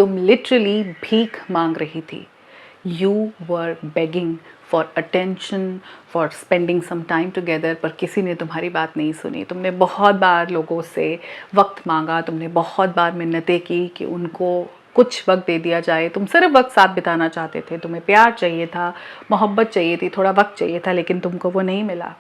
तुम लिटरली भीख मांग रही थी। You were begging for attention, for spending some time together, पर किसी ने तुम्हारी बात नहीं सुनी। तुमने बहुत बार लोगों से वक्त मांगा, तुमने बहुत बार मिन्नतें की कि उनको कुछ वक्त दे दिया जाए। तुम सिर्फ वक्त साथ बिताना चाहते थे, तुम्हें प्यार चाहिए था, मोहब्बत चाहिए थी, थोड़ा वक्त चाहिए था, लेकिन तुमको वो नहीं मिला।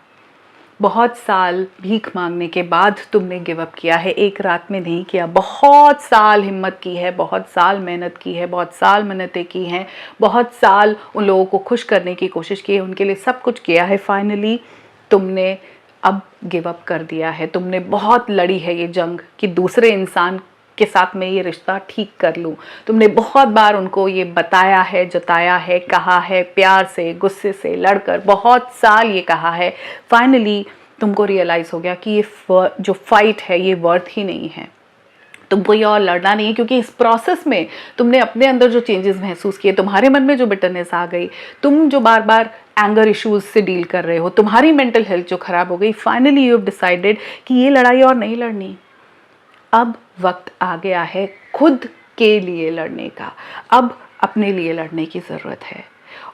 बहुत साल भीख मांगने के बाद तुमने गिव अप किया है, एक रात में नहीं किया। बहुत साल हिम्मत की है, बहुत साल मेहनत की है, बहुत साल मिन्नतें की हैं, बहुत साल उन लोगों को खुश करने की कोशिश की है, उनके लिए सब कुछ किया है। फाइनली तुमने अब गिव अप कर दिया है। तुमने बहुत लड़ी है ये जंग कि दूसरे इंसान के साथ मैं ये रिश्ता ठीक कर लूँ। तुमने बहुत बार उनको ये बताया है, जताया है, कहा है, प्यार से, गुस्से से, लड़कर बहुत साल ये कहा है। फाइनली तुमको रियलाइज़ हो गया कि ये जो फाइट है ये वर्थ ही नहीं है। तुमको ये और लड़ना नहीं है, क्योंकि इस प्रोसेस में तुमने अपने अंदर जो चेंजेस महसूस किए, तुम्हारे मन में जो बिटरनेस आ गई, तुम जो बार बार एंगर इश्यूज से डील कर रहे हो, तुम्हारी मेंटल हेल्थ जो खराब हो गई, फाइनली यू हैव डिसाइडेड कि ये लड़ाई और नहीं लड़नी। अब वक्त आ गया है खुद के लिए लड़ने का। अब अपने लिए लड़ने की ज़रूरत है।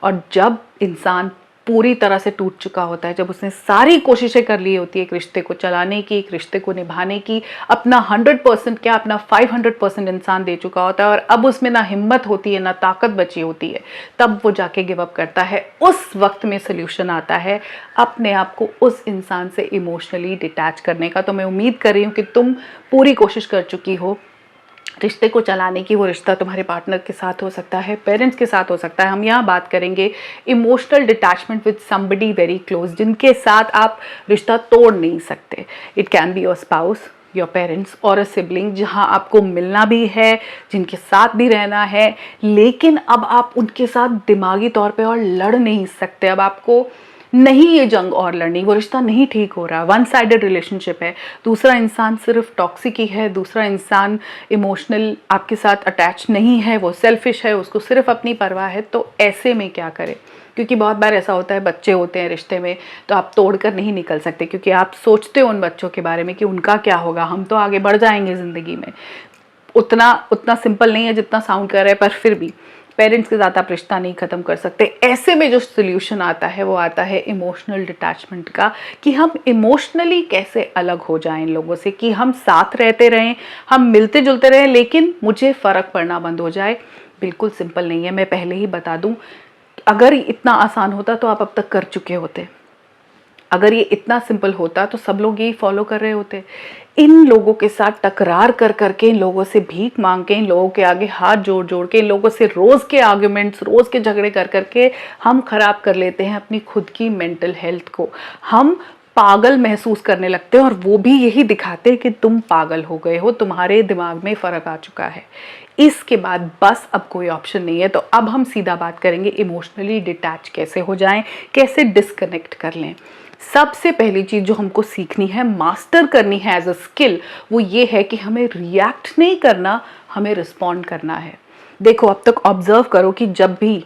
और जब इंसान पूरी तरह से टूट चुका होता है, जब उसने सारी कोशिशें कर ली होती है एक रिश्ते को चलाने की, एक रिश्ते को निभाने की, अपना 100% क्या अपना 500% इंसान दे चुका होता है, और अब उसमें ना हिम्मत होती है ना ताकत बची होती है, तब वो जाके गिव अप करता है। उस वक्त में सोल्यूशन आता है अपने आप को उस इंसान से इमोशनली डिटैच करने का। तो मैं उम्मीद कर रही हूँ कि तुम पूरी कोशिश कर चुकी हो रिश्ते को चलाने की। वो रिश्ता तुम्हारे पार्टनर के साथ हो सकता है, पेरेंट्स के साथ हो सकता है। हम यहाँ बात करेंगे emotional detachment with somebody very close, जिनके साथ आप रिश्ता तोड़ नहीं सकते। It can be your spouse, your parents और अ सिबलिंग, जहाँ आपको मिलना भी है, जिनके साथ भी रहना है, लेकिन अब आप उनके साथ दिमागी तौर पे और लड़ नहीं सकते। अब आपको नहीं ये जंग और लड़नी, वो रिश्ता नहीं ठीक हो रहा, वन साइडेड रिलेशनशिप है, दूसरा इंसान सिर्फ टॉक्सिक ही है, दूसरा इंसान इमोशनल आपके साथ अटैच नहीं है, वो सेल्फिश है, उसको सिर्फ अपनी परवाह है। तो ऐसे में क्या करें? क्योंकि बहुत बार ऐसा होता है, बच्चे होते हैं रिश्ते में, तो आप तोड़कर नहीं निकल सकते, क्योंकि आप सोचते हो उन बच्चों के बारे में कि उनका क्या होगा, हम तो आगे बढ़ जाएंगे ज़िंदगी में। उतना सिंपल नहीं है जितना साउंड कर रहा है, पर फिर भी पेरेंट्स के साथ आप रिश्ता नहीं ख़त्म कर सकते। ऐसे में जो सोल्यूशन आता है वो आता है इमोशनल डिटैचमेंट का, कि हम इमोशनली कैसे अलग हो जाएं इन लोगों से, कि हम साथ रहते रहें, हम मिलते जुलते रहें, लेकिन मुझे फ़र्क पड़ना बंद हो जाए। बिल्कुल सिंपल नहीं है, मैं पहले ही बता दूं। अगर इतना आसान होता तो आप अब तक कर चुके होते। अगर ये इतना सिंपल होता तो सब लोग यही फॉलो कर रहे होते। इन लोगों के साथ टकरार कर करके, इन लोगों से भीख मांग के, इन लोगों के आगे हाथ जोड़ जोड़ के, इन लोगों से रोज़ के आर्ग्यूमेंट्स, रोज़ के झगड़े कर करके हम खराब कर लेते हैं अपनी खुद की मेंटल हेल्थ को। हम पागल महसूस करने लगते हैं, और वो भी यही दिखाते हैं कि तुम पागल हो गए हो, तुम्हारे दिमाग में फ़र्क आ चुका है। इसके बाद बस अब कोई ऑप्शन नहीं है। तो अब हम सीधा बात करेंगे इमोशनली डिटैच कैसे हो जाएं, कैसे डिस्कनेक्ट कर लें। सबसे पहली चीज़ जो हमको सीखनी है, मास्टर करनी है एज अ स्किल, वो ये है कि हमें रिएक्ट नहीं करना, हमें रिस्पॉन्ड करना है। देखो, अब तक ऑब्जर्व करो कि जब भी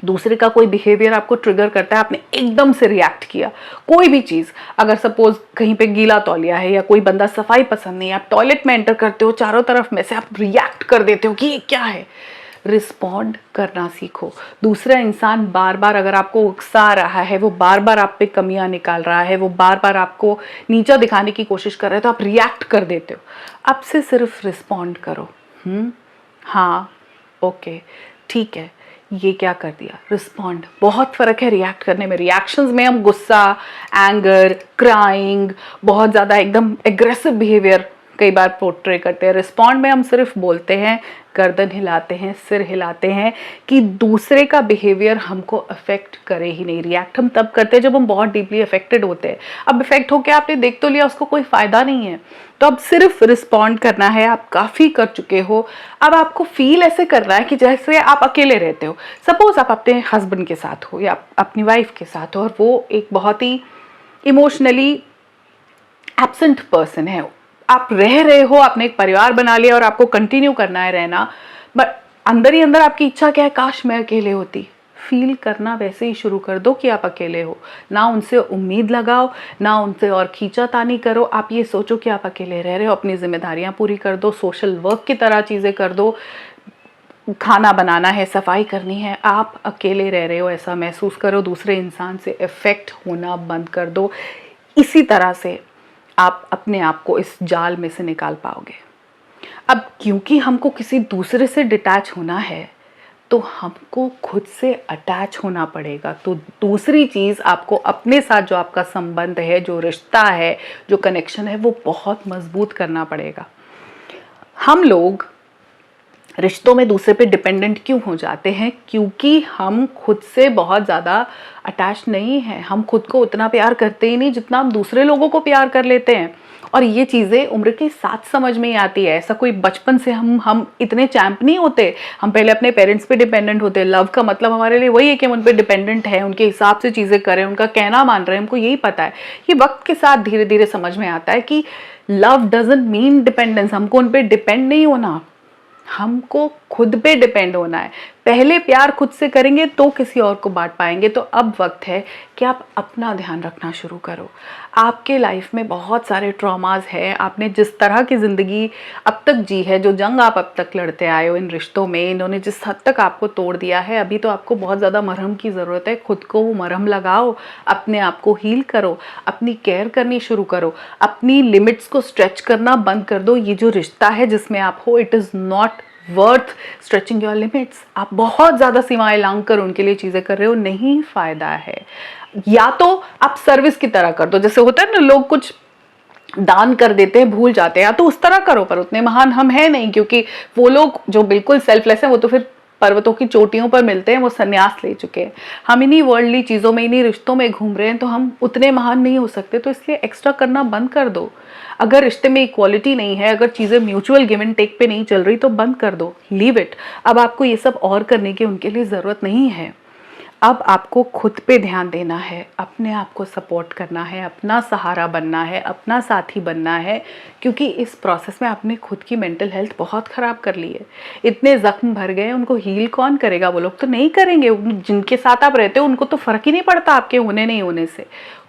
दूसरे का कोई बिहेवियर आपको ट्रिगर करता है, आपने एकदम से रिएक्ट किया। कोई भी चीज़, अगर सपोज कहीं पे गीला तौलिया है या कोई बंदा सफाई पसंद नहीं है, आप टॉयलेट में एंटर करते हो, चारों तरफ में से आप रिएक्ट कर देते हो कि ये क्या है। रिस्पॉन्ड करना सीखो। दूसरा इंसान बार बार अगर आपको उकसा रहा है, वो बार बार आप पे कमियां निकाल रहा है, वो बार बार आपको नीचा दिखाने की कोशिश कर रहा है, तो आप रिएक्ट कर देते हो। अब से सिर्फ रिस्पॉन्ड करो। हाँ, ओके, ठीक है, ये क्या कर दिया, रिस्पॉन्ड। बहुत फ़र्क है रिएक्ट करने में। रिएक्शंस में हम गुस्सा, एंगर, क्राइंग, बहुत ज़्यादा एकदम एग्रेसिव बिहेवियर कई बार पोर्ट्रे करते हैं। रिस्पॉन्ड में हम सिर्फ बोलते हैं, गर्दन हिलाते हैं, सिर हिलाते हैं कि दूसरे का बिहेवियर हमको अफेक्ट करे ही नहीं। रिएक्ट हम तब करते हैं जब हम बहुत डीपली अफेक्टेड होते हैं। अब अफेक्ट होकर आपने देख तो लिया, उसको कोई फ़ायदा नहीं है, तो अब सिर्फ रिस्पॉन्ड करना है। आप काफ़ी कर चुके हो, अब आपको फील ऐसे करना है कि जैसे आप अकेले रहते हो। सपोज आप अपने हस्बैंड के साथ हो या अपनी वाइफ के साथ हो, और वो एक बहुत ही इमोशनली एब्सेंट पर्सन है। आप रह रहे हो, आपने एक परिवार बना लिया और आपको कंटिन्यू करना है रहना, बट अंदर ही अंदर आपकी इच्छा क्या है, काश मैं अकेले होती। फील करना वैसे ही शुरू कर दो कि आप अकेले हो। ना उनसे उम्मीद लगाओ, ना उनसे और खींचातानी करो। आप ये सोचो कि आप अकेले रह रहे हो, अपनी जिम्मेदारियां पूरी कर दो, सोशल वर्क की तरह चीज़ें कर दो। खाना बनाना है, सफाई करनी है, आप अकेले रह रहे हो ऐसा महसूस करो, दूसरे इंसान से इफ़ेक्ट होना बंद कर दो। इसी तरह से आप अपने आप को इस जाल में से निकाल पाओगे। अब क्योंकि हमको किसी दूसरे से डिटैच होना है तो हमको खुद से अटैच होना पड़ेगा। तो दूसरी चीज़, आपको अपने साथ जो आपका संबंध है, जो रिश्ता है, जो कनेक्शन है, वो बहुत मजबूत करना पड़ेगा। हम लोग रिश्तों में दूसरे पे डिपेंडेंट क्यों हो जाते हैं? क्योंकि हम खुद से बहुत ज़्यादा अटैच नहीं हैं। हम खुद को उतना प्यार करते ही नहीं जितना हम दूसरे लोगों को प्यार कर लेते हैं। और ये चीज़ें उम्र के साथ समझ में ही आती है। ऐसा कोई बचपन से हम इतने चैंप नहीं होते। हम पहले अपने पेरेंट्स पे डिपेंडेंट होते हैं। लव का मतलब हमारे लिए वही है कि हम उन पे डिपेंडेंट हैं, उनके हिसाब से चीज़ें करें, उनका कहना मान रहे हैं, हमको यही पता है। ये वक्त के साथ धीरे धीरे समझ में आता है कि लव डजंट मीन डिपेंडेंस। हमको उन पे डिपेंड नहीं होना, हमको खुद पे डिपेंड होना है। पहले प्यार खुद से करेंगे तो किसी और को बांट पाएंगे। तो अब वक्त है कि आप अपना ध्यान रखना शुरू करो। आपके लाइफ में बहुत सारे ट्रॉमास हैं। आपने जिस तरह की ज़िंदगी अब तक जी है, जो जंग आप अब तक लड़ते आए हो इन रिश्तों में, इन्होंने जिस हद तक आपको तोड़ दिया है, अभी तो आपको बहुत ज़्यादा मरहम की ज़रूरत है। खुद को वो मरहम लगाओ, अपने आप को हील करो, अपनी केयर करनी शुरू करो, अपनी लिमिट्स को स्ट्रेच करना बंद कर दो। ये जो रिश्ता है जिसमें आप हो, it is not worth stretching your limits. आप बहुत ज़्यादा सीमाएं लांघ कर उनके लिए चीज़ें कर रहे हो, नहीं फ़ायदा है। या तो आप सर्विस की तरह कर दो, जैसे होता है ना, लोग कुछ दान कर देते हैं, भूल जाते हैं, या तो उस तरह करो। पर उतने महान हम हैं नहीं, क्योंकि वो लोग जो बिल्कुल सेल्फलेस हैं वो तो फिर पर्वतों की चोटियों पर मिलते हैं, वो सन्यास ले चुके हैं। हम इन्हीं वर्ल्डली चीज़ों में, इन्हीं रिश्तों में घूम रहे हैं, तो हम उतने महान नहीं हो सकते। तो इसलिए एक्स्ट्रा करना बंद कर दो। अगर रिश्ते में इक्वालिटी नहीं है, अगर चीज़ें म्यूचुअल गिव एंड टेक पे नहीं चल रही, तो बंद कर दो, लीव इट। अब आपको ये सब और करने की उनके लिए ज़रूरत नहीं है। अब आपको खुद पे ध्यान देना है, अपने आप को सपोर्ट करना है, अपना सहारा बनना है, अपना साथी बनना है। क्योंकि इस प्रोसेस में आपने खुद की मेंटल हेल्थ बहुत ख़राब कर ली है। इतने ज़ख्म भर गए, उनको हील कौन करेगा? वो लोग तो नहीं करेंगे। जिनके साथ आप रहते हो उनको तो फ़र्क ही नहीं पड़ता आपके होने नहीं होने से।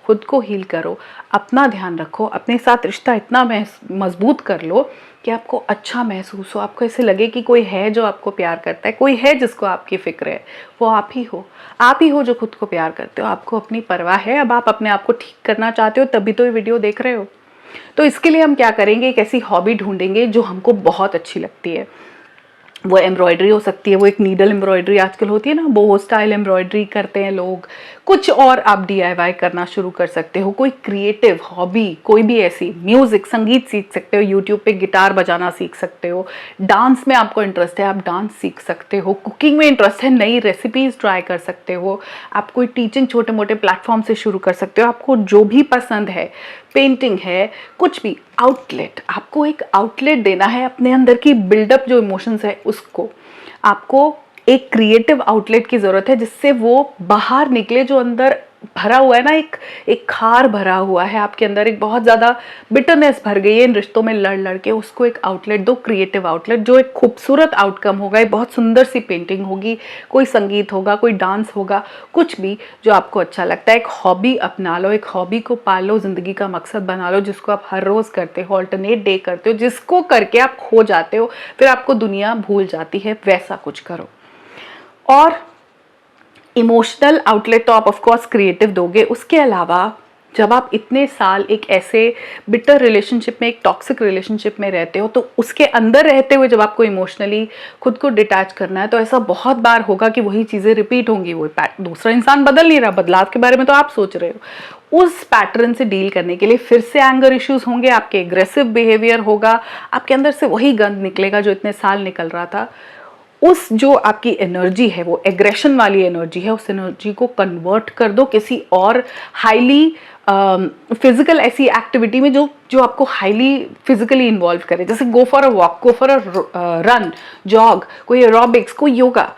खुद को हील करो, अपना ध्यान रखो, अपने साथ रिश्ता इतना मजबूत कर लो कि आपको अच्छा महसूस हो। आपको ऐसे लगे कि कोई है जो आपको प्यार करता है, कोई है जिसको आपकी फ़िक्र है। वो आप ही हो। आप ही हो जो खुद को प्यार करते हो। आपको अपनी परवाह है। अब आप अपने आप को ठीक करना चाहते हो, तभी तो ये वीडियो देख रहे हो। तो इसके लिए हम क्या करेंगे, एक ऐसी हॉबी ढूंढेंगे जो हमको बहुत अच्छी लगती है। वो एम्ब्रॉयडरी हो सकती है, वो एक नीडल एम्ब्रॉयडरी आजकल होती है ना, बोहो स्टाइल एम्ब्रॉयडरी करते हैं लोग। कुछ और आप DIY करना शुरू कर सकते हो। कोई क्रिएटिव हॉबी, कोई भी ऐसी, म्यूजिक, संगीत सीख सकते हो, यूट्यूब पे गिटार बजाना सीख सकते हो। डांस में आपको इंटरेस्ट है, आप डांस सीख सकते हो। कुकिंग में इंटरेस्ट है, नई रेसिपीज ट्राई कर सकते हो। आप कोई टीचिंग छोटे मोटे प्लेटफॉर्म से शुरू कर सकते हो। आपको जो भी पसंद है, पेंटिंग है, कुछ भी, आउटलेट, आपको एक आउटलेट देना है अपने अंदर की बिल्डअप जो इमोशंस है उसको। आपको एक क्रिएटिव आउटलेट की ज़रूरत है जिससे वो बाहर निकले। जो अंदर भरा हुआ है ना, एक खार भरा हुआ है आपके अंदर, एक बहुत ज़्यादा बिटरनेस भर गई है इन रिश्तों में लड़ लड़ के, उसको एक आउटलेट दो, क्रिएटिव आउटलेट, जो एक खूबसूरत आउटकम होगा। एक बहुत सुंदर सी पेंटिंग होगी, कोई संगीत होगा, कोई डांस होगा, कुछ भी जो आपको अच्छा लगता है। एक हॉबी अपना लो, एक हॉबी को पालो, ज़िंदगी का मकसद बना लो, जिसको आप हर रोज़ करते हो, ऑल्टरनेट डे करते हो, जिसको करके आप खो जाते हो, फिर आपको दुनिया भूल जाती है। वैसा कुछ करो। और इमोशनल आउटलेट तो आप ऑफ कोर्स क्रिएटिव दोगे। उसके अलावा जब आप इतने साल एक ऐसे बिटर रिलेशनशिप में, एक टॉक्सिक रिलेशनशिप में रहते हो, तो उसके अंदर रहते हुए जब आपको इमोशनली खुद को डिटैच करना है, तो ऐसा बहुत बार होगा कि वही चीज़ें रिपीट होंगी। वो दूसरा इंसान बदल नहीं रहा, बदलाव के बारे में तो आप सोच रहे हो। उस पैटर्न से डील करने के लिए फिर से एंगर इश्यूज होंगे, आपके एग्रेसिव बिहेवियर होगा, आपके अंदर से वही गंद निकलेगा जो इतने साल निकल रहा था। उस जो आपकी एनर्जी है, वो एग्रेशन वाली एनर्जी है, उस एनर्जी को कन्वर्ट कर दो किसी और हाईली फिजिकल ऐसी एक्टिविटी में जो जो आपको हाईली फिजिकली इन्वॉल्व करे। जैसे go for a walk, go for a run, jog, कोई एरोबिक्स, कोई योगा,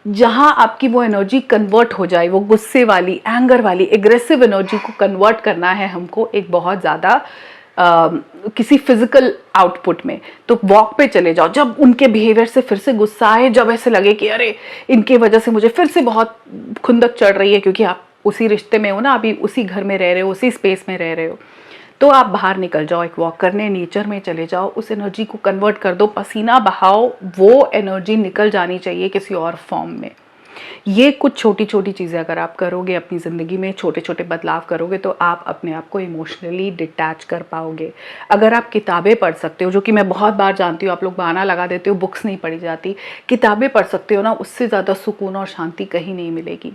जहां आपकी वो एनर्जी कन्वर्ट हो जाए। वो गुस्से वाली, एंगर वाली, एग्रेसिव एनर्जी को कन्वर्ट करना है हमको एक बहुत ज़्यादा किसी फिजिकल आउटपुट में। तो वॉक पे चले जाओ, जब उनके बिहेवियर से फिर से गुस्सा आए, जब ऐसे लगे कि अरे इनके वजह से मुझे फिर से बहुत खुंदक चढ़ रही है, क्योंकि आप उसी रिश्ते में हो ना, अभी उसी घर में रह रहे हो, उसी स्पेस में रह रहे हो, तो आप बाहर निकल जाओ, एक वॉक करने नेचर में चले जाओ, उस एनर्जी को कन्वर्ट कर दो, पसीना बहाओ, वो एनर्जी निकल जानी चाहिए किसी और फॉर्म में। ये कुछ छोटी छोटी चीज़ें अगर आप करोगे अपनी ज़िंदगी में, छोटे छोटे बदलाव करोगे, तो आप अपने आप को इमोशनली डिटैच कर पाओगे। अगर आप किताबें पढ़ सकते हो, जो कि मैं बहुत बार जानती हूँ आप लोग बहाना लगा देते हो बुक्स नहीं पढ़ी जाती, किताबें पढ़ सकते हो ना, उससे ज़्यादा सुकून और शांति कहीं नहीं मिलेगी।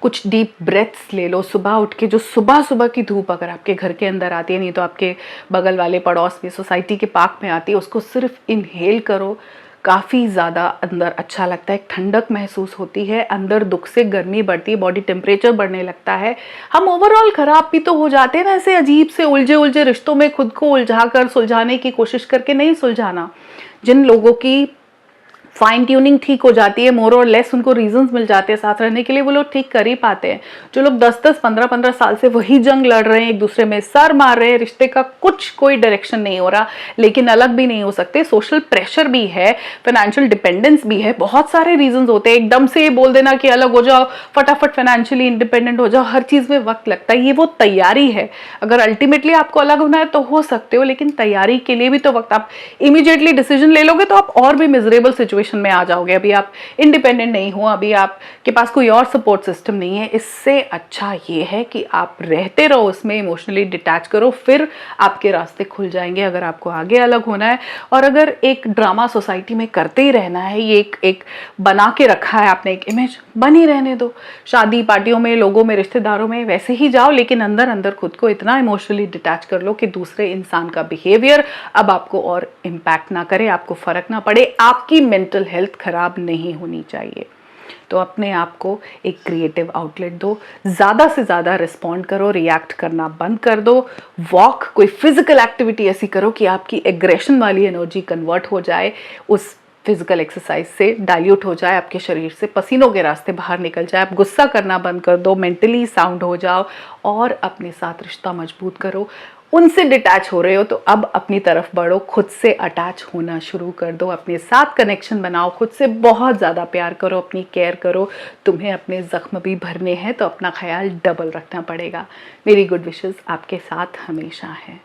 कुछ डीप ब्रेथ्स ले लो, सुबह उठ के जो सुबह सुबह की धूप अगर आपके घर के अंदर आती है, नहीं तो आपके बगल वाले पड़ोस में सोसाइटी के पार्क में आती है, उसको सिर्फ इनहेल करो, काफ़ी ज़्यादा अंदर अच्छा लगता है, एक ठंडक महसूस होती है, अंदर दुख से गर्मी बढ़ती है, बॉडी टेम्परेचर बढ़ने लगता है। हम ओवरऑल ख़राब भी तो हो जाते हैं ना, ऐसे अजीब से उलझे उलझे रिश्तों में खुद को उलझा कर सुलझाने की कोशिश करके नहीं सुलझाना। जिन लोगों की फाइन ट्यूनिंग ठीक हो जाती है, मोर और लेस उनको रीजंस मिल जाते हैं साथ रहने के लिए, वो लोग ठीक कर ही पाते हैं। जो लोग 10-10, 15-15 साल से वही जंग लड़ रहे हैं, एक दूसरे में सर मार रहे हैं, रिश्ते का कुछ कोई डायरेक्शन नहीं हो रहा, लेकिन अलग भी नहीं हो सकते, सोशल प्रेशर भी है, फाइनेंशियल डिपेंडेंस भी है, बहुत सारे रीजंस होते हैं। एकदम से बोल देना कि अलग हो जाओ, फटाफट फाइनेंशियली इंडिपेंडेंट हो जाओ, हर चीज़ में वक्त लगता है। ये वो तैयारी है, अगर अल्टीमेटली आपको अलग होना है तो हो सकते हो, लेकिन तैयारी के लिए भी तो वक्त। आप इमीडिएटली डिसीजन ले लोगे तो आप और भी मिजरेबल सिचुएशन में आ जाओगे। अभी आप इंडिपेंडेंट नहीं हो, अभी आपके पास कोई और सपोर्ट सिस्टम नहीं है। इससे अच्छा ये है कि आप रहते रहो उसमें, इमोशनली डिटैच करो, फिर आपके रास्ते खुल जाएंगे अगर आपको आगे अलग होना है। और अगर एक ड्रामा सोसाइटी में करते ही रहना है, ये एक बना के रखा है आपने, एक इमेज, बनी रहने दो। शादी पार्टियों में, लोगों में, रिश्तेदारों में वैसे ही जाओ, लेकिन अंदर अंदर खुद को इतना इमोशनली डिटैच कर लो कि दूसरे इंसान का बिहेवियर अब आपको और इम्पैक्ट ना करे, आपको फर्क ना पड़े, आपकी मेंटल हेल्थ खराब नहीं होनी चाहिए। तो अपने आप को एक क्रिएटिव आउटलेट दो, ज़्यादा से ज़्यादा रिस्पॉन्ड करो, रिएक्ट करना बंद कर दो। वॉक, कोई फिजिकल एक्टिविटी ऐसी करो कि आपकी एग्रेशन वाली एनर्जी कन्वर्ट हो जाए, उस फिजिकल एक्सरसाइज से डाइल्यूट हो जाए, आपके शरीर से पसीनों के रास्ते बाहर निकल जाए, आप गुस्सा करना बंद कर दो, मेंटली साउंड हो जाओ और अपने साथ रिश्ता मजबूत करो। उनसे डिटैच हो रहे हो तो अब अपनी तरफ बढ़ो, खुद से अटैच होना शुरू कर दो, अपने साथ कनेक्शन बनाओ, खुद से बहुत ज़्यादा प्यार करो, अपनी केयर करो। तुम्हें अपने ज़ख्म भी भरने हैं तो अपना ख्याल डबल रखना पड़ेगा। मेरी गुड विशेस आपके साथ हमेशा है।